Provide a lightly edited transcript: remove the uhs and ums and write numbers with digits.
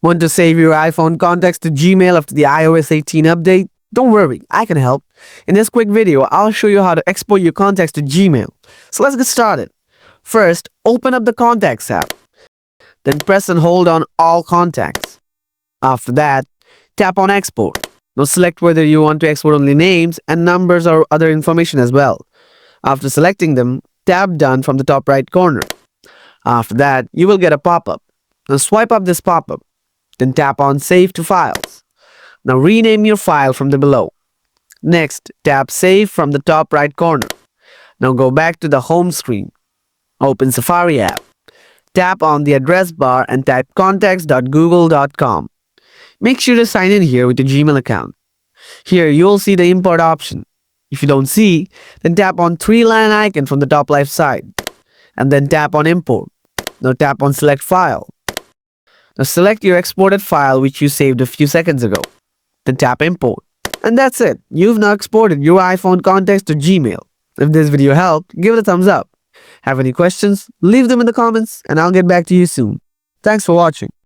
Want to save your iPhone contacts to Gmail after the iOS 18 update? Don't worry, I can help. In this quick video, I'll show you how to export your contacts to Gmail. So let's get started. First, open up the Contacts app. Then press and hold on All Contacts. After that, tap on Export. Now select whether you want to export only names and numbers or other information as well. After selecting them, tap Done from the top right corner. After that, you will get a pop-up. Now swipe up this pop-up. Then tap on Save to Files. Now rename your file from the below. Next, tap Save from the top right corner. Now go back to the home screen. Open Safari app. Tap on the address bar and type contacts.google.com. Make sure to sign in here with your Gmail account. Here you'll see the import option. If you don't see, then tap on three-line icon from the top left side. And then tap on Import. Now tap on Select File. Now select your exported file which you saved a few seconds ago. Then tap Import. And that's it. You've now exported your iPhone contacts to Gmail. If this video helped, give it a thumbs up. Have any questions? Leave them in the comments and I'll get back to you soon. Thanks for watching.